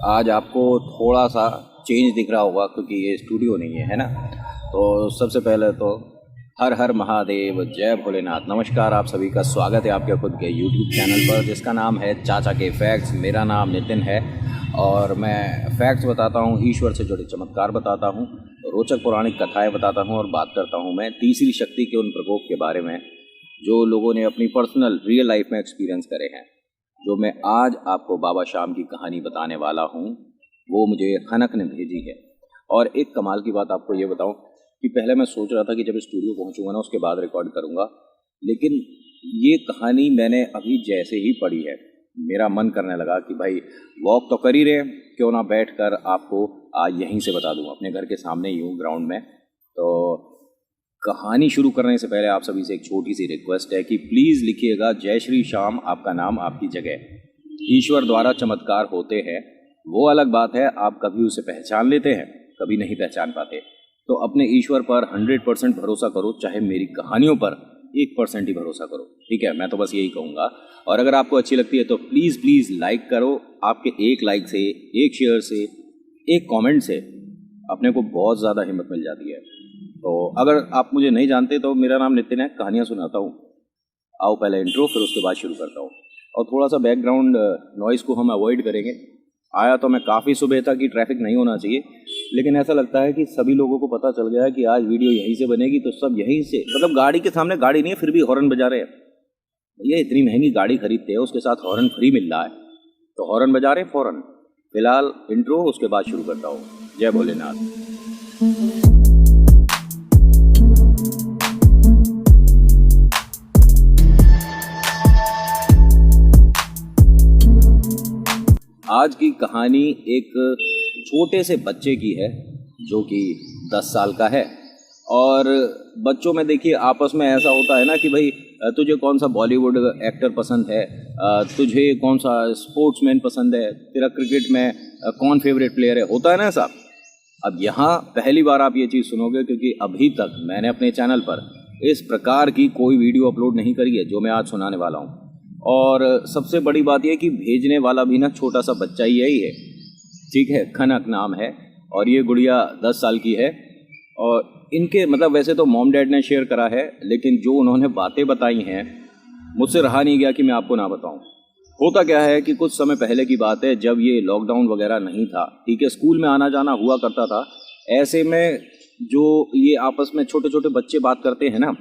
आज आपको थोड़ा सा चेंज दिख रहा होगा क्योंकि ये स्टूडियो नहीं है ना। तो सबसे पहले तो हर हर महादेव, जय भोलेनाथ। नमस्कार, आप सभी का स्वागत है आपके खुद के यूट्यूब चैनल पर जिसका नाम है चाचा के फैक्ट्स। मेरा नाम नितिन है और मैं फैक्ट्स बताता हूँ, ईश्वर से जुड़े चमत्कार बताता हूँ, रोचक पौराणिक कथाएँ बताता हूँ और बात करता हूँ मैं तीसरी शक्ति के उन प्रकोप के बारे में जो लोगों ने अपनी पर्सनल रियल लाइफ में एक्सपीरियंस करे हैं। जो मैं आज आपको बाबा शाम की कहानी बताने वाला हूँ वो मुझे खनक ने भेजी है। और एक कमाल की बात आपको ये बताऊँ कि पहले मैं सोच रहा था कि जब स्टूडियो पहुँचूंगा ना उसके बाद रिकॉर्ड करूँगा, लेकिन ये कहानी मैंने अभी जैसे ही पढ़ी है मेरा मन करने लगा कि भाई वॉक तो कर ही रहे, क्यों ना बैठ कर आपको आज यहीं से बता दूँ, अपने घर के सामने ही हूँ ग्राउंड में। तो कहानी शुरू करने से पहले आप सभी से एक छोटी सी रिक्वेस्ट है कि प्लीज़ लिखिएगा जय श्री श्याम, आपका नाम आपकी जगह। ईश्वर द्वारा चमत्कार होते हैं, वो अलग बात है, आप कभी उसे पहचान लेते हैं, कभी नहीं पहचान पाते। तो अपने ईश्वर पर 100% भरोसा करो, चाहे मेरी कहानियों पर 1% ही भरोसा करो, ठीक है। मैं तो बस यही कहूँगा। और अगर आपको अच्छी लगती है तो प्लीज़ प्लीज़ लाइक करो। आपके एक लाइक से, एक शेयर से, एक कमेंट से अपने को बहुत ज़्यादा हिम्मत मिल जाती है। तो अगर आप मुझे नहीं जानते तो मेरा नाम नितिन है, कहानियाँ सुनाता हूँ। आओ पहले इंट्रो, फिर उसके बाद शुरू करता हूँ। और थोड़ा सा बैकग्राउंड नॉइज़ को हम अवॉइड करेंगे। आया तो मैं काफ़ी सुबह था कि ट्रैफिक नहीं होना चाहिए, लेकिन ऐसा लगता है कि सभी लोगों को पता चल गया है कि आज वीडियो यहीं से बनेगी, तो सब यहीं से, मतलब गाड़ी के सामने गाड़ी नहीं है फिर भी हॉर्न बजा रहे हैं। ये इतनी महंगी गाड़ी खरीदते हैं, उसके साथ हॉर्न फ्री मिल रहा है तो हॉर्न बजा रहे हैं फ़ौरन। फिलहाल इंट्रो, उसके बाद शुरू करता हूँ। जय भोलेनाथ। आज की कहानी एक छोटे से बच्चे की है जो कि 10 साल का है। और बच्चों में देखिए आपस में ऐसा होता है ना कि भाई तुझे कौन सा बॉलीवुड एक्टर पसंद है, तुझे कौन सा स्पोर्ट्समैन पसंद है, तेरा क्रिकेट में कौन फेवरेट प्लेयर है, होता है ना ऐसा। अब यहाँ पहली बार आप ये चीज़ सुनोगे क्योंकि अभी तक मैंने अपने चैनल पर इस प्रकार की कोई वीडियो अपलोड नहीं करी है जो मैं आज सुनाने वाला हूँ। और सबसे बड़ी बात यह कि भेजने वाला भी ना छोटा सा बच्चा ही है, ठीक है। खनक नाम है और ये गुड़िया 10 साल की है। और इनके मतलब वैसे तो मॉम डैड ने शेयर करा है, लेकिन जो उन्होंने बातें बताई हैं मुझसे रहा नहीं गया कि मैं आपको ना बताऊं। होता क्या है कि कुछ समय पहले की बात है, जब ये लॉकडाउन वगैरह नहीं था, ठीक है, स्कूल में आना जाना हुआ करता था। ऐसे में जो ये आपस में छोटे छोटे बच्चे बात करते हैं ना,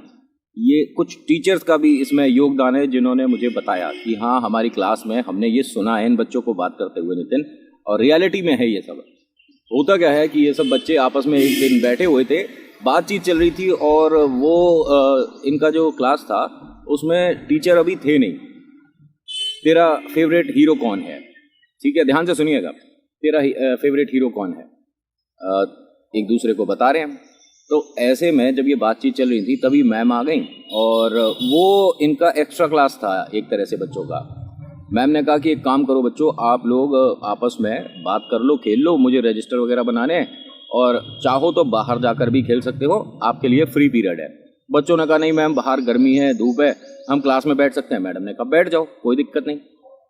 ये कुछ टीचर्स का भी इसमें योगदान है जिन्होंने मुझे बताया कि हाँ हमारी क्लास में हमने ये सुना है इन बच्चों को बात करते हुए नितिन, और रियलिटी में है ये सब। होता क्या है कि ये सब बच्चे आपस में एक दिन बैठे हुए थे, बातचीत चल रही थी और वो इनका जो क्लास था उसमें टीचर अभी थे नहीं। तेरा फेवरेट हीरो कौन है, ठीक है, ध्यान से सुनिएगा, तेरा फेवरेट हीरो कौन है, एक दूसरे को बता रहे हैं। तो ऐसे में जब ये बातचीत चल रही थी तभी मैम आ गई और वो इनका एक्स्ट्रा क्लास था एक तरह से बच्चों का। मैम ने कहा कि एक काम करो बच्चों, आप लोग आपस में बात कर लो, खेल लो, मुझे रजिस्टर वगैरह बनाने हैं और चाहो तो बाहर जाकर भी खेल सकते हो, आपके लिए फ्री पीरियड है। बच्चों ने कहा नहीं मैम, बाहर गर्मी है, धूप है, हम क्लास में बैठ सकते हैं। मैडम ने कहा बैठ जाओ, कोई दिक्कत नहीं।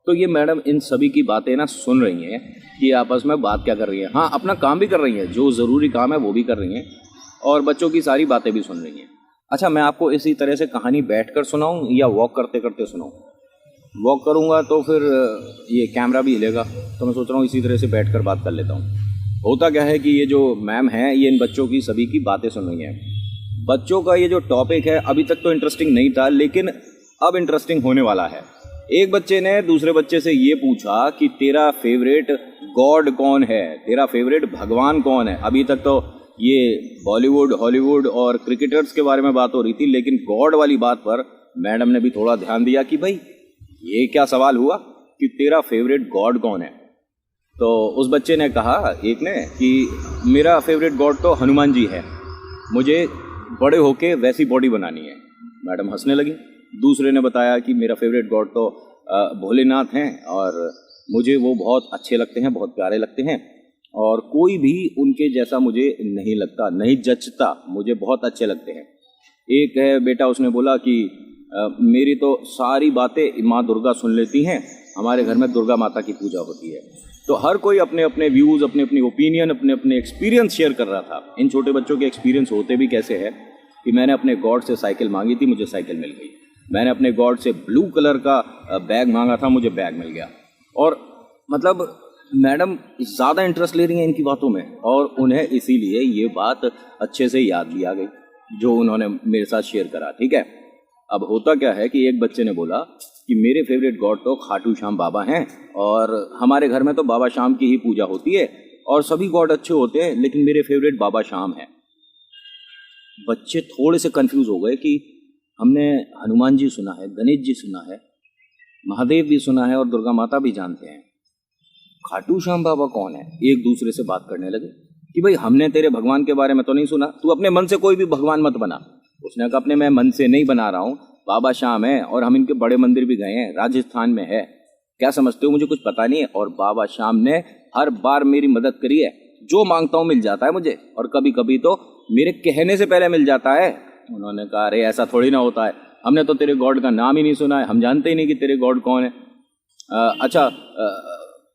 तो ये मैडम इन सभी की बातें ना सुन रही हैं कि आपस में बात क्या कर रही है। हाँ, अपना काम भी कर रही हैं, जो ज़रूरी काम है वो भी कर रही हैं और बच्चों की सारी बातें भी सुन रही हैं। अच्छा, मैं आपको इसी तरह से कहानी बैठकर सुनाऊं या वॉक करते करते सुनाऊं? वॉक करूंगा तो फिर ये कैमरा भी हिलेगा, तो मैं सोच रहा हूँ इसी तरह से बैठकर बात कर लेता हूँ। होता क्या है कि ये जो मैम है ये इन बच्चों की सभी की बातें सुन रही हैं। बच्चों का ये जो टॉपिक है अभी तक तो इंटरेस्टिंग नहीं था, लेकिन अब इंटरेस्टिंग होने वाला है। एक बच्चे ने दूसरे बच्चे से ये पूछा कि तेरा फेवरेट गॉड कौन है, तेरा फेवरेट भगवान कौन है। अभी तक तो ये बॉलीवुड, हॉलीवुड और क्रिकेटर्स के बारे में बात हो रही थी, लेकिन गॉड वाली बात पर मैडम ने भी थोड़ा ध्यान दिया कि भाई ये क्या सवाल हुआ कि तेरा फेवरेट गॉड कौन है। तो उस बच्चे ने कहा, एक ने, कि मेरा फेवरेट गॉड तो हनुमान जी है, मुझे बड़े होके वैसी बॉडी बनानी है। मैडम हंसने लगी। दूसरे ने बताया कि मेरा फेवरेट गॉड तो भोलेनाथ हैं और मुझे वो बहुत अच्छे लगते हैं, बहुत प्यारे लगते हैं और कोई भी उनके जैसा मुझे नहीं लगता, नहीं जचता, मुझे बहुत अच्छे लगते हैं। एक है बेटा, उसने बोला कि मेरी तो सारी बातें माँ दुर्गा सुन लेती हैं हमारे घर में दुर्गा माता की पूजा होती है। तो हर कोई अपने अपने व्यूज़, अपने अपने ओपिनियन, अपने अपने एक्सपीरियंस शेयर कर रहा था। इन छोटे बच्चों के एक्सपीरियंस होते भी कैसे है कि मैंने अपने गॉड से साइकिल मांगी थी, मुझे साइकिल मिल गई। मैंने अपने गॉड से ब्लू कलर का बैग मांगा था, मुझे बैग मिल गया। और मतलब मैडम ज़्यादा इंटरेस्ट ले रही हैं इनकी बातों में, और उन्हें इसीलिए ये बात अच्छे से याद भी आ गई जो उन्होंने मेरे साथ शेयर करा। ठीक है, अब होता क्या है कि एक बच्चे ने बोला कि मेरे फेवरेट गॉड तो खाटू श्याम बाबा हैं, और हमारे घर में तो बाबा श्याम की ही पूजा होती है, और सभी गॉड अच्छे होते हैं, लेकिन मेरे फेवरेट बाबा श्याम हैं। बच्चे थोड़े से कंफ्यूज हो गए कि हमने हनुमान जी सुना है, गणेश जी सुना है, महादेव भी सुना है, और दुर्गा माता भी जानते हैं, खाटू श्याम बाबा कौन है। एक दूसरे से बात करने लगे कि भाई हमने तेरे भगवान के बारे में तो नहीं सुना, तू अपने मन से कोई भी भगवान मत बना। उसने कहा अपने मैं मन से नहीं बना रहा हूँ, बाबा श्याम है, और हम इनके बड़े मंदिर भी गए हैं, राजस्थान में है, क्या समझते हो, मुझे कुछ पता नहीं है। और बाबा श्याम ने हर बार मेरी मदद करी है, जो मांगता हूँ मिल जाता है मुझे, और कभी कभी तो मेरे कहने से पहले मिल जाता है। उन्होंने कहा अरे ऐसा थोड़ी ना होता है, हमने तो तेरे गॉड का नाम ही नहीं सुना है, हम जानते ही नहीं कि तेरे गॉड कौन है। अच्छा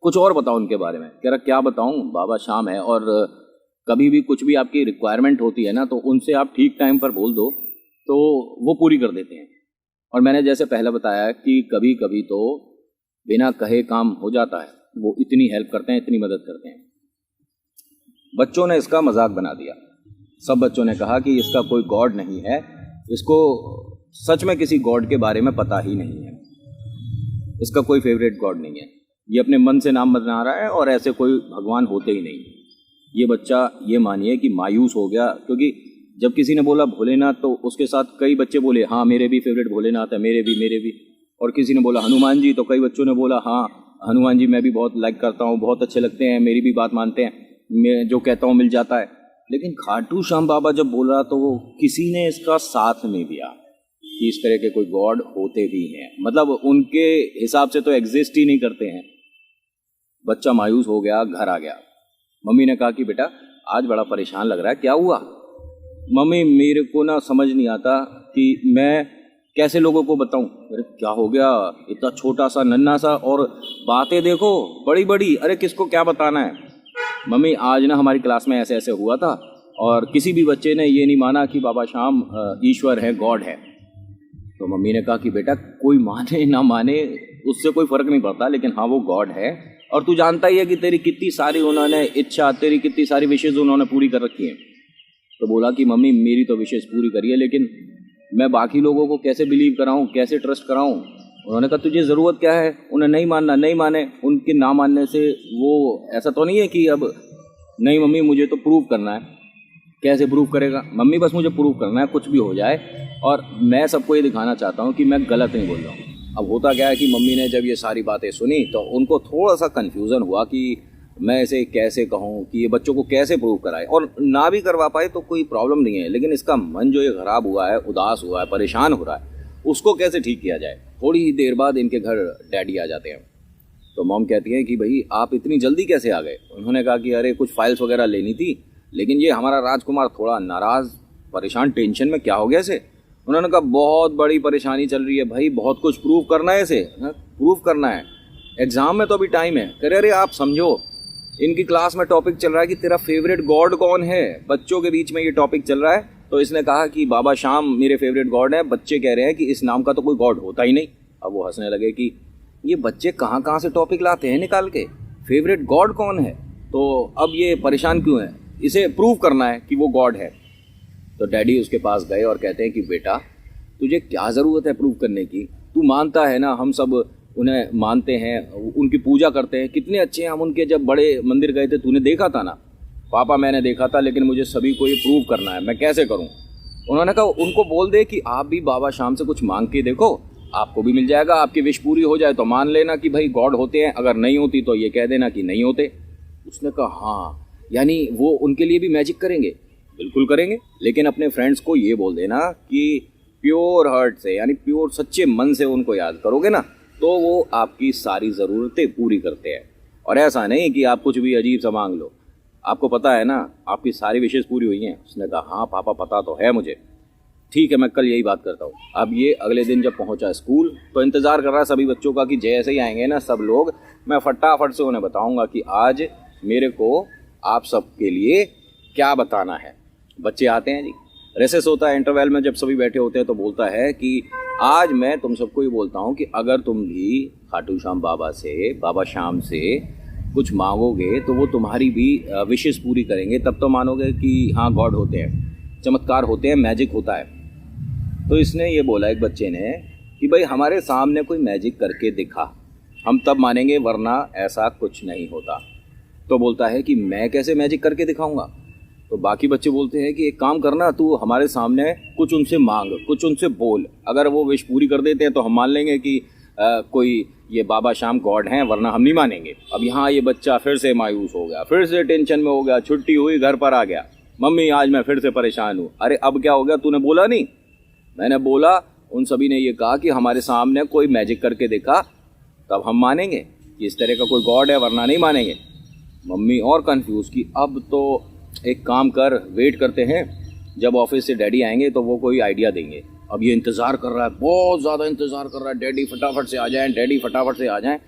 कुछ और बताओ उनके बारे में। कह रहा क्या बताऊं, बाबा श्याम है, और कभी भी कुछ भी आपकी रिक्वायरमेंट होती है ना, तो उनसे आप ठीक टाइम पर बोल दो तो वो पूरी कर देते हैं। और मैंने जैसे पहले बताया कि कभी कभी तो बिना कहे काम हो जाता है, वो इतनी हेल्प करते हैं, इतनी मदद करते हैं। बच्चों ने इसका मजाक बना दिया। सब बच्चों ने कहा कि इसका कोई गॉड नहीं है, इसको सच में किसी गॉड के बारे में पता ही नहीं है, इसका कोई फेवरेट गॉड नहीं है, ये अपने मन से नाम बना रहा है, और ऐसे कोई भगवान होते ही नहीं। ये बच्चा ये मानिए कि मायूस हो गया, क्योंकि जब किसी ने बोला भोलेनाथ तो उसके साथ कई बच्चे बोले हाँ मेरे भी फेवरेट भोलेनाथ है, मेरे भी। और किसी ने बोला हनुमान जी, तो कई बच्चों ने बोला हाँ हनुमान जी मैं भी बहुत लाइक करता हूँ, बहुत अच्छे लगते हैं, मेरी भी बात मानते हैं, मैं जो कहता हूँ मिल जाता है। लेकिन खाटू श्याम बाबा जब बोल रहा तो वो किसी ने इसका साथ नहीं दिया कि इस तरह के कोई गॉड होते भी हैं, मतलब उनके हिसाब से तो एग्जिस्ट ही नहीं करते हैं। बच्चा मायूस हो गया, घर आ गया। मम्मी ने कहा कि बेटा आज बड़ा परेशान लग रहा है, क्या हुआ। मम्मी मेरे को ना समझ नहीं आता कि मैं कैसे लोगों को बताऊं। अरे क्या हो गया, इतना छोटा सा नन्हा सा, और बातें देखो बड़ी बड़ी, अरे किसको क्या बताना है। मम्मी आज ना हमारी क्लास में ऐसे ऐसे हुआ था, और किसी भी बच्चे ने ये नहीं माना कि बाबा श्याम ईश्वर है, गॉड है। तो मम्मी ने कहा कि बेटा कोई माने ना माने उससे कोई फर्क नहीं पड़ता, लेकिन हाँ वो गॉड है, और तू जानता ही है कि तेरी कितनी सारी उन्होंने इच्छा, तेरी कितनी सारी विशेष उन्होंने पूरी कर रखी है। तो बोला कि मम्मी मेरी तो विशेष पूरी करी है, लेकिन मैं बाकी लोगों को कैसे बिलीव कराऊं, कैसे ट्रस्ट कराऊं। उन्होंने कहा तुझे ज़रूरत क्या है, उन्हें नहीं मानना, नहीं माने, उनके ना मानने से वो ऐसा तो नहीं है कि अब नहीं मम्मी मुझे तो प्रूव करना है। कैसे प्रूव करेगा मम्मी, बस मुझे प्रूव करना है, कुछ भी हो जाए, और मैं सबको ये दिखाना चाहता हूँ कि मैं गलत नहीं बोल रहा हूँ। अब होता क्या है कि मम्मी ने जब ये सारी बातें सुनी तो उनको थोड़ा सा कन्फ्यूज़न हुआ कि मैं इसे कैसे कहूँ, कि ये बच्चों को कैसे प्रूव कराए, और ना भी करवा पाए तो कोई प्रॉब्लम नहीं है, लेकिन इसका मन जो ये ख़राब हुआ है, उदास हुआ है, परेशान हो रहा है, उसको कैसे ठीक किया जाए। थोड़ी ही देर बाद इनके घर डैडी आ जाते हैं। तो मॉम कहती हैं कि भाई आप इतनी जल्दी कैसे आ गए। उन्होंने कहा कि अरे कुछ फाइल्स वगैरह लेनी थी, लेकिन ये हमारा राजकुमार थोड़ा नाराज़, परेशान, टेंशन में, क्या हो गया इसे। उन्होंने कहा बहुत बड़ी परेशानी चल रही है भाई, बहुत कुछ प्रूव करना है इसे, प्रूव करना है, एग्ज़ाम में तो अभी टाइम है। कह रहे अरे आप समझो, इनकी क्लास में टॉपिक चल रहा है कि तेरा फेवरेट गॉड कौन है, बच्चों के बीच में ये टॉपिक चल रहा है। तो इसने कहा कि बाबा श्याम मेरे फेवरेट गॉड है। बच्चे कह रहे हैं कि इस नाम का तो कोई गॉड होता ही नहीं। अब वो हंसने लगे कि ये बच्चे कहाँ कहाँ से टॉपिक लाते हैं निकाल के, फेवरेट गॉड कौन है, तो अब ये परेशान क्यों है, इसे प्रूव करना है कि वो गॉड है। तो डैडी उसके पास गए और कहते हैं कि बेटा तुझे क्या ज़रूरत है प्रूव करने की, तू मानता है ना, हम सब उन्हें मानते हैं, उनकी पूजा करते हैं, कितने अच्छे हैं हम उनके। जब बड़े मंदिर गए थे तूने देखा था ना। पापा मैंने देखा था, लेकिन मुझे सभी को ये प्रूव करना है, मैं कैसे करूं। उन्होंने कहा उनको बोल दे कि आप भी बाबा श्याम से कुछ मांग के देखो, आपको भी मिल जाएगा, आपकी विश पूरी हो जाए तो मान लेना कि भाई गॉड होते हैं, अगर नहीं होती तो ये कह देना कि नहीं होते। उसने कहा हाँ, यानी वो उनके लिए भी मैजिक करेंगे। बिल्कुल करेंगे, लेकिन अपने फ्रेंड्स को ये बोल देना कि प्योर हार्ट से, यानी प्योर सच्चे मन से उनको याद करोगे ना, तो वो आपकी सारी ज़रूरतें पूरी करते हैं। और ऐसा नहीं कि आप कुछ भी अजीब सा मांग लो, आपको पता है ना आपकी सारी विशेष पूरी हुई हैं। उसने कहा हाँ पापा पता तो है मुझे। ठीक है, मैं कल यही बात करता हूँ। अब ये अगले दिन जब पहुँचा स्कूल तो इंतज़ार कर रहा है सभी बच्चों का कि जैसे ही आएंगे ना सब लोग, मैं फटाफट से उन्हें बताऊँगा कि आज मेरे को आप सबके लिए क्या बताना है। बच्चे आते हैं जी, रेसेस होता है, इंटरवल में जब सभी बैठे होते हैं तो बोलता है कि आज मैं तुम सबको ये बोलता हूँ कि अगर तुम भी खाटू श्याम बाबा से, बाबा श्याम से कुछ मांगोगे तो वो तुम्हारी भी विशेष पूरी करेंगे, तब तो मानोगे कि हाँ गॉड होते हैं, चमत्कार होते हैं, मैजिक होता है। तो इसने ये बोला एक बच्चे ने कि भाई हमारे सामने कोई मैजिक करके दिखा, हम तब मानेंगे, वरना ऐसा कुछ नहीं होता। तो बोलता है कि मैं कैसे मैजिक करके दिखाऊंगा। तो बाकी बच्चे बोलते हैं कि एक काम करना, तू हमारे सामने कुछ उनसे मांग, कुछ उनसे बोल, अगर वो विश पूरी कर देते हैं तो हम मान लेंगे कि कोई ये बाबा श्याम गॉड हैं, वरना हम नहीं मानेंगे। अब यहाँ ये बच्चा फिर से मायूस हो गया, फिर से टेंशन में हो गया, छुट्टी हुई घर पर आ गया, मम्मी आज मैं फिर से परेशान हूँ। अरे अब क्या हो गया, तूने बोला नहीं? मैंने बोला, उन सभी ने ये कहा कि हमारे सामने कोई मैजिक करके देखा तब हम मानेंगे कि इस तरह का कोई गॉड है, वरना नहीं मानेंगे। मम्मी और कंफ्यूज की, अब तो एक काम कर, वेट करते हैं, जब ऑफिस से डैडी आएंगे तो वो कोई आइडिया देंगे। अब ये इंतज़ार कर रहा है, बहुत ज़्यादा इंतज़ार कर रहा है, डैडी फटाफट से आ जाएं, डैडी फटाफट से आ जाएं।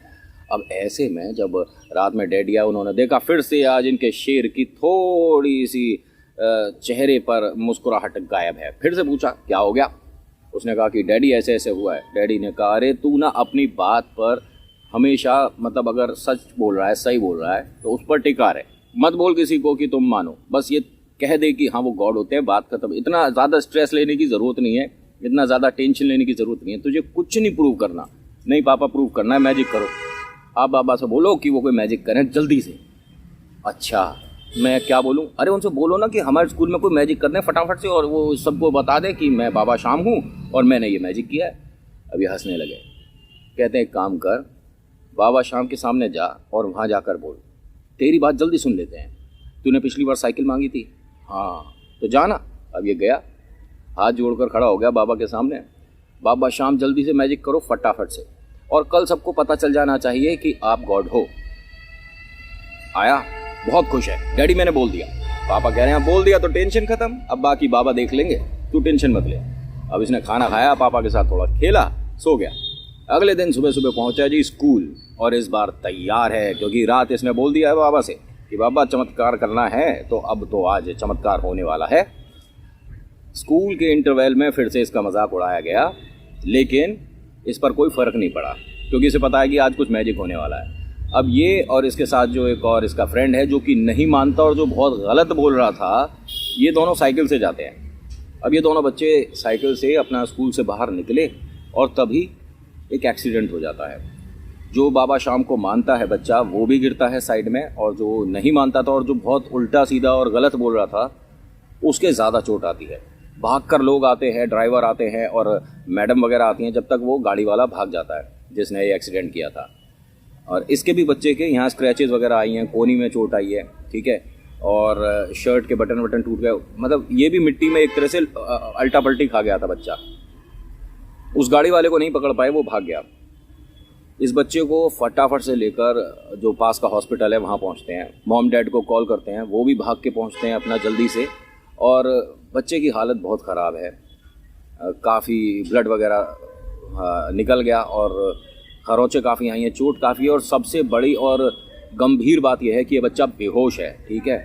अब ऐसे में जब रात में डैडी आए, उन्होंने देखा फिर से आज इनके शेर की थोड़ी सी चेहरे पर मुस्कुराहट गायब है। फिर से पूछा क्या हो गया। उसने कहा कि डैडी ऐसे ऐसे हुआ है। डैडी ने कहा अरे तू ना अपनी बात पर हमेशा, मतलब अगर सच बोल रहा है, सही बोल रहा है तो उस पर टिका रहे, मत बोल किसी को कि तुम मानो, बस ये कह दे कि हाँ वो गॉड होते हैं, बात खत्म। इतना ज़्यादा स्ट्रेस लेने की ज़रूरत नहीं है, इतना ज़्यादा टेंशन लेने की ज़रूरत नहीं है, तुझे कुछ नहीं प्रूव करना। नहीं पापा प्रूव करना है, मैजिक करो। आप बाबा से बोलो कि वो कोई मैजिक करें जल्दी से। अच्छा मैं क्या बोलूँ? अरे उनसे बोलो ना कि हमारे स्कूल में कोई मैजिक कर दें फटाफट से, और वो सबको बता दें कि मैं बाबा श्याम हूँ और मैंने ये मैजिक किया है। अभी हंसने लगे, कहते हैं एक काम कर, बाबा श्याम के सामने जा और वहाँ जाकर बोल, तेरी बात जल्दी सुन लेते हैं। तूने पिछली बार साइकिल मांगी थी, हाँ तो जाना। अब ये गया, हाथ जोड़कर खड़ा हो गया बाबा के सामने, बाबा श्याम जल्दी से मैजिक करो फटाफट से, और कल सबको पता चल जाना चाहिए कि आप गॉड हो। आया, बहुत खुश है, डैडी मैंने बोल दिया। पापा कह रहे हैं बोल दिया तो टेंशन खत्म, अब बाकी बाबा देख लेंगे, तू टेंशन मत ले। अब इसने खाना खाया, पापा के साथ थोड़ा खेला, सो गया। अगले दिन सुबह सुबह पहुंचा जी स्कूल, और इस बार तैयार है क्योंकि रात इसने बोल दिया है बाबा से कि बाबा चमत्कार करना है, तो अब तो आज चमत्कार होने वाला है। स्कूल के इंटरवल में फिर से इसका मजाक उड़ाया गया, लेकिन इस पर कोई फ़र्क नहीं पड़ा क्योंकि इसे पता है कि आज कुछ मैजिक होने वाला है। अब ये और इसके साथ जो एक और इसका फ्रेंड है जो कि नहीं मानता और जो बहुत गलत बोल रहा था, ये दोनों साइकिल से जाते हैं। अब ये दोनों बच्चे साइकिल से अपना स्कूल से बाहर निकले और तभी एक एक्सीडेंट हो जाता है। जो बाबा श्याम को मानता है बच्चा वो भी गिरता है साइड में, और जो नहीं मानता था और जो बहुत उल्टा सीधा और गलत बोल रहा था उसके ज़्यादा चोट आती है। भागकर लोग आते हैं, ड्राइवर आते हैं और मैडम वगैरह आती हैं, जब तक वो गाड़ी वाला भाग जाता है जिसने ये एक्सीडेंट किया था। और इसके भी बच्चे के यहाँ स्क्रैचेस वगैरह आई हैं, कोनी में चोट आई है, ठीक है, और शर्ट के बटन वटन टूट गए, मतलब ये भी मिट्टी में एक तरह से अल्टा पल्टी खा गया था बच्चा। उस गाड़ी वाले को नहीं पकड़ पाए, वो भाग गया। इस बच्चे को फटाफट से लेकर जो पास का हॉस्पिटल है वहाँ पहुँचते हैं, मॉम डैड को कॉल करते हैं, वो भी भाग के पहुँचते हैं अपना जल्दी से, और बच्चे की हालत बहुत ख़राब है, काफ़ी ब्लड वगैरह निकल गया और खरोंचे काफ़ी आई हैं, चोट काफ़ी है, और सबसे बड़ी और गंभीर बात यह है कि ये बच्चा बेहोश है, ठीक है,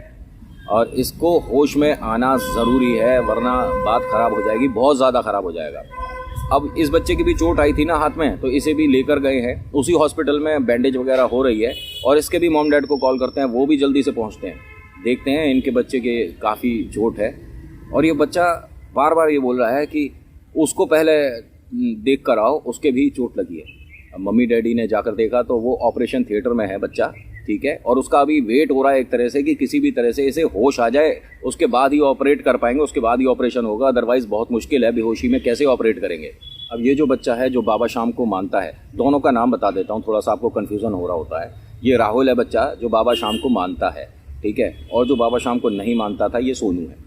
और इसको होश में आना ज़रूरी है वरना बात ख़राब हो जाएगी, बहुत ज़्यादा ख़राब हो जाएगा। अब इस बच्चे की भी चोट आई थी ना हाथ में, तो इसे भी लेकर गए हैं, उसी हॉस्पिटल में बैंडेज वगैरह हो रही है, और इसके भी मॉम डैड को कॉल करते हैं, वो भी जल्दी से पहुंचते हैं। देखते हैं इनके बच्चे के काफ़ी चोट है, और ये बच्चा बार बार ये बोल रहा है कि उसको पहले देख कर आओ, उसके भी चोट लगी है। अब मम्मी डैडी ने जाकर देखा तो वो ऑपरेशन थिएटर में है बच्चा, ठीक है, और उसका अभी वेट हो रहा है एक तरह से कि किसी भी तरह से इसे होश आ जाए, उसके बाद ही ऑपरेट कर पाएंगे, उसके बाद ही ऑपरेशन होगा, अदरवाइज़ बहुत मुश्किल है, बेहोशी में कैसे ऑपरेट करेंगे। अब ये जो बच्चा है जो बाबा श्याम को मानता है, दोनों का नाम बता देता हूँ, थोड़ा सा आपको कन्फ्यूज़न हो रहा होता है। ये राहुल है बच्चा जो बाबा श्याम को मानता है, ठीक है, और जो बाबा श्याम को नहीं मानता था ये सोनू है।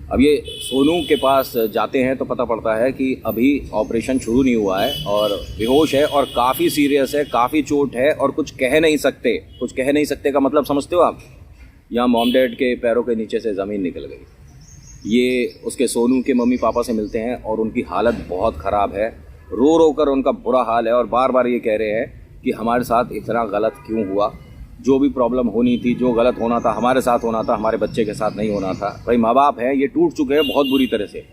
अब ये सोनू के पास जाते हैं तो पता पड़ता है कि अभी ऑपरेशन शुरू नहीं हुआ है और बेहोश है और काफ़ी सीरियस है, काफ़ी चोट है और कुछ कह नहीं सकते। कुछ कह नहीं सकते का मतलब समझते हो आप? यहाँ मॉम डैड के पैरों के नीचे से ज़मीन निकल गई। ये उसके सोनू के मम्मी पापा से मिलते हैं और उनकी हालत बहुत ख़राब है, रो रो कर उनका बुरा हाल है और बार बार ये कह रहे हैं कि हमारे साथ इतना गलत क्यों हुआ, जो भी प्रॉब्लम होनी थी, जो गलत होना था हमारे साथ होना था, हमारे बच्चे के साथ नहीं होना था। भाई माँ बाप हैं, ये टूट चुके हैं बहुत बुरी तरह से।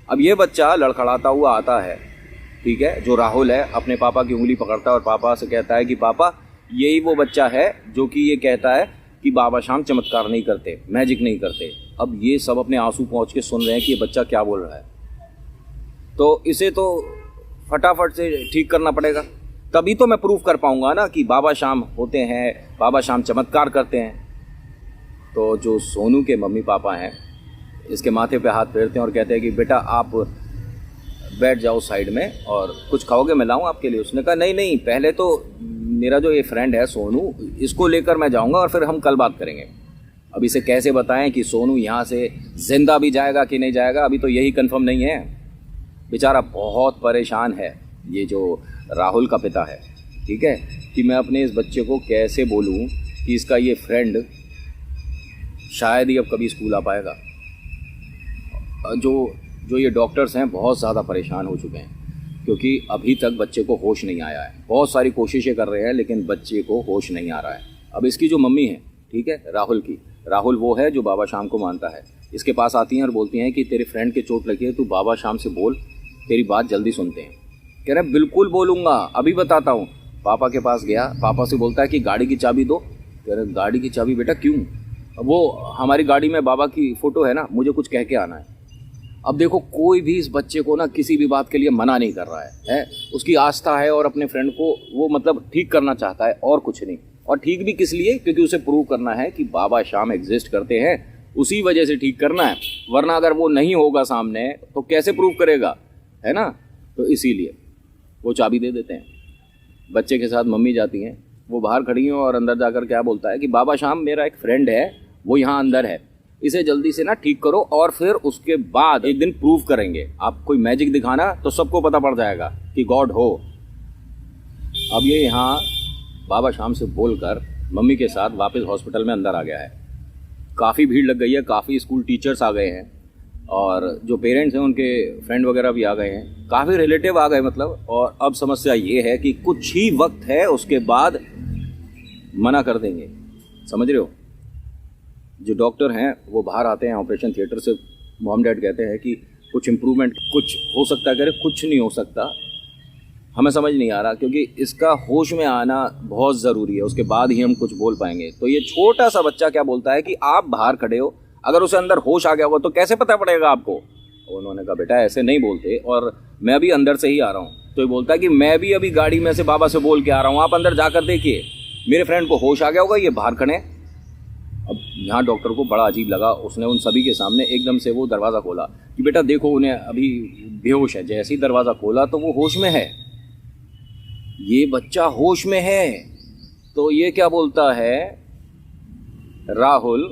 अब ये बच्चा लड़खड़ाता हुआ आता है, ठीक है, जो राहुल है, अपने पापा की उंगली पकड़ता है और पापा से कहता है कि पापा यही वो बच्चा है जो कि ये कहता है कि बाबा शाम चमत्कार नहीं करते, मैजिक नहीं करते। अब ये सब अपने आंसू पहुँच के सुन रहे हैं कि ये बच्चा क्या बोल रहा है। तो इसे तो फटाफट से ठीक करना पड़ेगा, तभी तो मैं प्रूफ कर पाऊंगा ना कि बाबा शाम होते हैं, बाबा शाम चमत्कार करते हैं। तो जो सोनू के मम्मी पापा हैं इसके माथे पे हाथ फेरते हैं और कहते हैं कि बेटा आप बैठ जाओ साइड में और कुछ खाओगे, मैं लाऊं आपके लिए। उसने कहा नहीं नहीं, पहले तो मेरा जो ये फ्रेंड है सोनू, इसको लेकर मैं जाऊंगा और फिर हम कल बात करेंगे। अब इसे कैसे बताएं कि सोनू यहाँ से जिंदा भी जाएगा कि नहीं जाएगा, अभी तो यही कंफर्म नहीं है। बेचारा बहुत परेशान है ये जो राहुल का पिता है, ठीक है, कि मैं अपने इस बच्चे को कैसे बोलूं कि इसका ये फ्रेंड शायद ही अब कभी स्कूल आ पाएगा। जो ये डॉक्टर्स हैं बहुत ज़्यादा परेशान हो चुके हैं क्योंकि अभी तक बच्चे को होश नहीं आया है। बहुत सारी कोशिशें कर रहे हैं लेकिन बच्चे को होश नहीं आ रहा है। अब इसकी जो मम्मी है, ठीक है, राहुल वो है जो बाबा शाम को मानता है, इसके पास आती हैं और बोलती हैं कि तेरे फ्रेंड के चोट लगी है, तू बाबा शाम से बोल, तेरी बात जल्दी सुनते हैं। कह रहा बिल्कुल बोलूँगा, अभी बताता हूँ। पापा के पास गया, पापा से बोलता है कि गाड़ी की चाबी दो। कह रहे गाड़ी की चाबी बेटा क्यों? वो हमारी गाड़ी में बाबा की फ़ोटो है ना, मुझे कुछ कह के आना है। अब देखो कोई भी इस बच्चे को ना किसी भी बात के लिए मना नहीं कर रहा है, उसकी आस्था है और अपने फ्रेंड को वो मतलब ठीक करना चाहता है और कुछ नहीं। और ठीक भी किस लिए? क्योंकि उसे प्रूव करना है कि बाबा शाम एग्जिस्ट करते हैं, उसी वजह से ठीक करना है, वरना अगर वो नहीं होगा सामने तो कैसे प्रूव करेगा, है ना। तो इसीलिए वो चाबी दे देते हैं। बच्चे के साथ मम्मी जाती हैं, वो बाहर खड़ी हैं और अंदर जाकर क्या बोलता है कि बाबा शाम मेरा एक फ्रेंड है, वो यहाँ अंदर है, इसे जल्दी से ना ठीक करो और फिर उसके बाद एक दिन प्रूव करेंगे। आप कोई मैजिक दिखाना तो सबको पता पड़ जाएगा कि गॉड हो। अब ये यहाँ बाबा शाम से बोलकर मम्मी के साथ वापस हॉस्पिटल में अंदर आ गया है। काफ़ी भीड़ लग गई है, काफ़ी स्कूल टीचर्स आ गए हैं और जो पेरेंट्स हैं उनके फ्रेंड वगैरह भी आ गए हैं, काफ़ी रिलेटिव आ गए मतलब। और अब समस्या ये है कि कुछ ही वक्त है, उसके बाद मना कर देंगे, समझ रहे हो। जो डॉक्टर हैं वो बाहर आते हैं ऑपरेशन थिएटर से, मॉम डैड कहते हैं कि कुछ इम्प्रूवमेंट कुछ हो सकता है। कह रहे कुछ नहीं हो सकता, हमें समझ नहीं आ रहा, क्योंकि इसका होश में आना बहुत ज़रूरी है, उसके बाद ही हम कुछ बोल पाएंगे। तो ये छोटा सा बच्चा क्या बोलता है कि आप बाहर खड़े हो, अगर उसे अंदर होश आ गया होगा तो कैसे पता पड़ेगा आपको। उन्होंने कहा बेटा ऐसे नहीं बोलते, और मैं अभी अंदर से ही आ रहा हूँ। तो ये बोलता है कि मैं भी अभी गाड़ी में से बाबा से बोल के आ रहा हूँ, आप अंदर जाकर देखिए, मेरे फ्रेंड को होश आ गया होगा, ये बाहर खड़े। अब यहाँ डॉक्टर को बड़ा अजीब लगा, उसने उन सभी के सामने एकदम से वो दरवाज़ा खोला कि बेटा देखो उन्हें अभी बेहोश है। जैसे ही दरवाज़ा खोला तो वो होश में है, ये बच्चा होश में है। तो ये क्या बोलता है, राहुल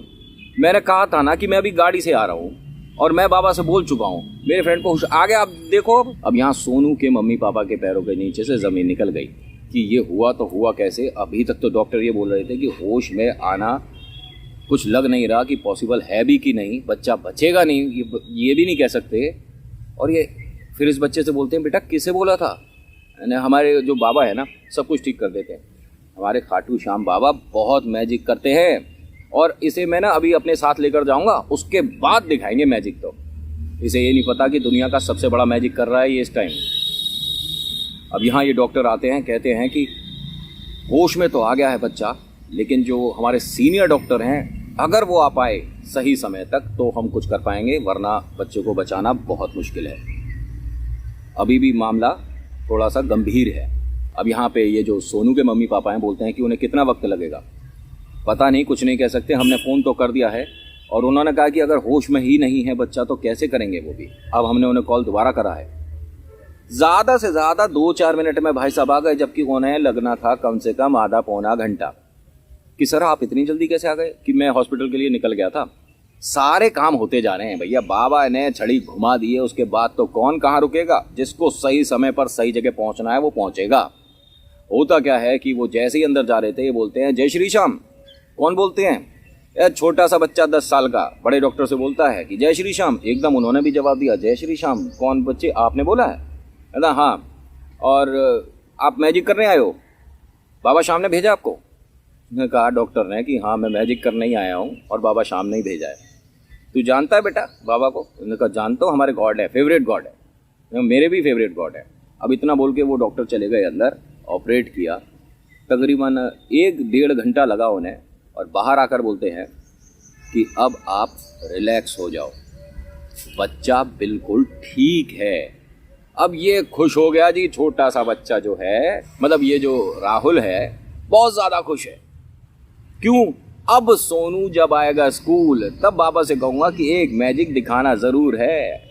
मैंने कहा था ना कि मैं अभी गाड़ी से आ रहा हूँ और मैं बाबा से बोल चुका हूँ, मेरे फ्रेंड को होश आ गया, आप देखो। अब यहाँ सोनू के मम्मी पापा के पैरों के नीचे से ज़मीन निकल गई कि ये हुआ तो हुआ कैसे। अभी तक तो डॉक्टर ये बोल रहे थे कि होश में आना कुछ लग नहीं रहा कि पॉसिबल है भी कि नहीं, बच्चा बचेगा नहीं, ये भी नहीं कह सकते। और ये फिर इस बच्चे से बोलते हैं बेटा किसे बोला था। हमारे जो बाबा है ना सब कुछ ठीक कर देते हैं, हमारे खाटू श्याम बाबा बहुत मैजिक करते हैं, और इसे मैं ना अभी अपने साथ लेकर जाऊंगा, उसके बाद दिखाएंगे मैजिक। तो इसे ये नहीं पता कि दुनिया का सबसे बड़ा मैजिक कर रहा है ये इस टाइम। अब यहाँ ये डॉक्टर आते हैं, कहते हैं कि होश में तो आ गया है बच्चा, लेकिन जो हमारे सीनियर डॉक्टर हैं अगर वो आ पाए सही समय तक तो हम कुछ कर पाएंगे, वरना बच्चे को बचाना बहुत मुश्किल है। अभी भी मामला थोड़ा सा गंभीर है। अब यहाँ पे ये जो सोनू के मम्मी पापा हैं बोलते हैं कि उन्हें कितना वक्त लगेगा पता नहीं, कुछ नहीं कह सकते, हमने फ़ोन तो कर दिया है। और उन्होंने कहा कि अगर होश में ही नहीं है बच्चा तो कैसे करेंगे वो भी। अब हमने उन्हें कॉल दोबारा करा है, ज़्यादा से ज़्यादा 2-4 मिनट में भाई साहब आ गए, जबकि उन्हें लगना था कम से कम आधा पौना घंटा। कि सर आप इतनी जल्दी कैसे आ गए? कि मैं हॉस्पिटल के लिए निकल गया था। सारे काम होते जा रहे हैं भैया, बाबा ने छड़ी घुमा दी है, उसके बाद तो कौन कहाँ रुकेगा। जिसको सही समय पर सही जगह पहुंचना है वो पहुंचेगा। होता क्या है कि वो जैसे ही अंदर जा रहे थे ये बोलते हैं जय श्री श्याम। कौन बोलते हैं? छोटा सा बच्चा 10 साल का बड़े डॉक्टर से बोलता है कि जय श्री श्याम। एकदम उन्होंने भी जवाब दिया, जय श्री श्याम कौन बच्चे, आपने बोला है? कहता हाँ, और आप मैजिक करने आए हो, बाबा श्याम ने भेजा आपको? उसने कहा डॉक्टर ने कि हाँ मैं मैजिक करने ही आया हूँ और बाबा श्याम ने ही भेजा है। तू जानता है बेटा बाबा को? उसने कहा जानता हूँ, हमारे गॉड है, फेवरेट गॉड है, मेरे भी फेवरेट गॉड है। अब इतना बोल के वो डॉक्टर चले गए अंदर, ऑपरेट किया, तकरीबन 1-1.5 घंटा लगा उन्हें, और बाहर आकर बोलते हैं कि अब आप रिलैक्स हो जाओ, बच्चा बिल्कुल ठीक है। अब ये खुश हो गया जी, छोटा सा बच्चा जो है, मतलब ये जो राहुल है बहुत ज़्यादा खुश है। क्यों? अब सोनू जब आएगा स्कूल तब बाबा से कहूँगा कि एक मैजिक दिखाना ज़रूर है।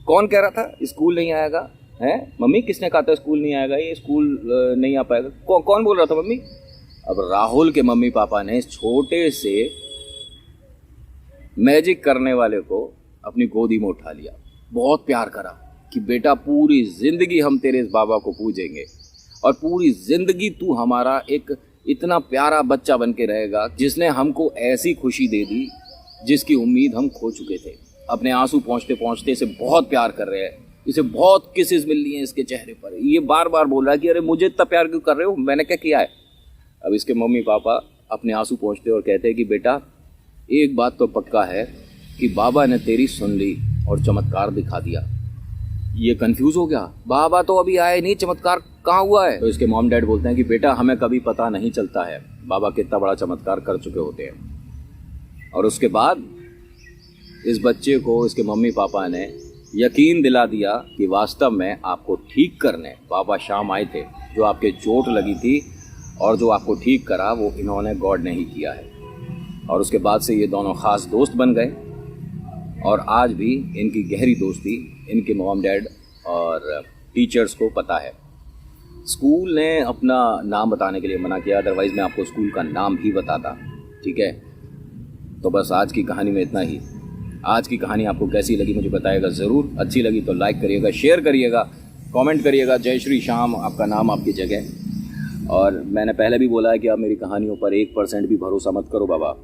कौन कह रहा था स्कूल नहीं आएगा? है मम्मी, किसने कहा था स्कूल नहीं आएगा, ये स्कूल नहीं आ पाएगा? कौन बोल रहा था मम्मी? अब राहुल के मम्मी पापा ने इस छोटे से मैजिक करने वाले को अपनी गोदी में उठा लिया, बहुत प्यार करा कि बेटा पूरी ज़िंदगी हम तेरे इस बाबा को पूजेंगे और पूरी ज़िंदगी तू हमारा एक इतना प्यारा बच्चा बन के रहेगा जिसने हमको ऐसी खुशी दे दी जिसकी उम्मीद हम खो चुके थे। अपने आंसू पहुँचते पहुँचते इसे बहुत प्यार कर रहे हैं, इसे बहुत किसेस मिल रही हैं इसके चेहरे पर। ये बार बार बोल रहा है कि अरे मुझे इतना प्यार क्यों कर रहे हो, मैंने क्या किया है? अब इसके मम्मी पापा अपने आंसू पहुँचते और कहते हैं कि बेटा एक बात तो पक्का है कि बाबा ने तेरी सुन ली और चमत्कार दिखा दिया। ये कंफ्यूज हो गया, बाबा तो अभी आए नहीं, चमत्कार कहाँ हुआ है? तो इसके मॉम डैड बोलते हैं कि बेटा हमें कभी पता नहीं चलता है बाबा कितना बड़ा चमत्कार कर चुके होते हैं। और उसके बाद इस बच्चे को इसके मम्मी पापा ने यकीन दिला दिया कि वास्तव में आपको ठीक करने बाबा श्याम आए थे, जो आपके चोट लगी थी और जो आपको ठीक करा वो इन्होंने गॉड ने ही किया है। और उसके बाद से ये दोनों ख़ास दोस्त बन गए और आज भी इनकी गहरी दोस्ती इनके मॉम डैड और टीचर्स को पता है। स्कूल ने अपना नाम बताने के लिए मना किया, अदरवाइज़ मैं आपको स्कूल का नाम भी बताता, ठीक है? तो बस आज की कहानी में इतना ही। आज की कहानी आपको कैसी लगी मुझे बताइएगा ज़रूर। अच्छी लगी तो लाइक करिएगा, शेयर करिएगा, कमेंट करिएगा। जय श्री श्याम आपका नाम आपकी जगह। और मैंने पहले भी बोला है कि आप मेरी कहानियों पर 1% भी भरोसा मत करो बाबा,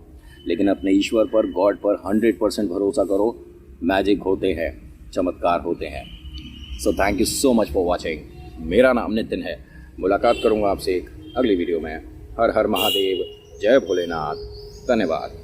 लेकिन अपने ईश्वर पर, गॉड पर 100% भरोसा करो। मैजिक होते हैं, चमत्कार होते हैं। So thank you so much for watching. मेरा नाम नितिन है। मुलाकात करूँगा आपसे एक अगली वीडियो में। हर हर महादेव, जय भोलेनाथ, धन्यवाद।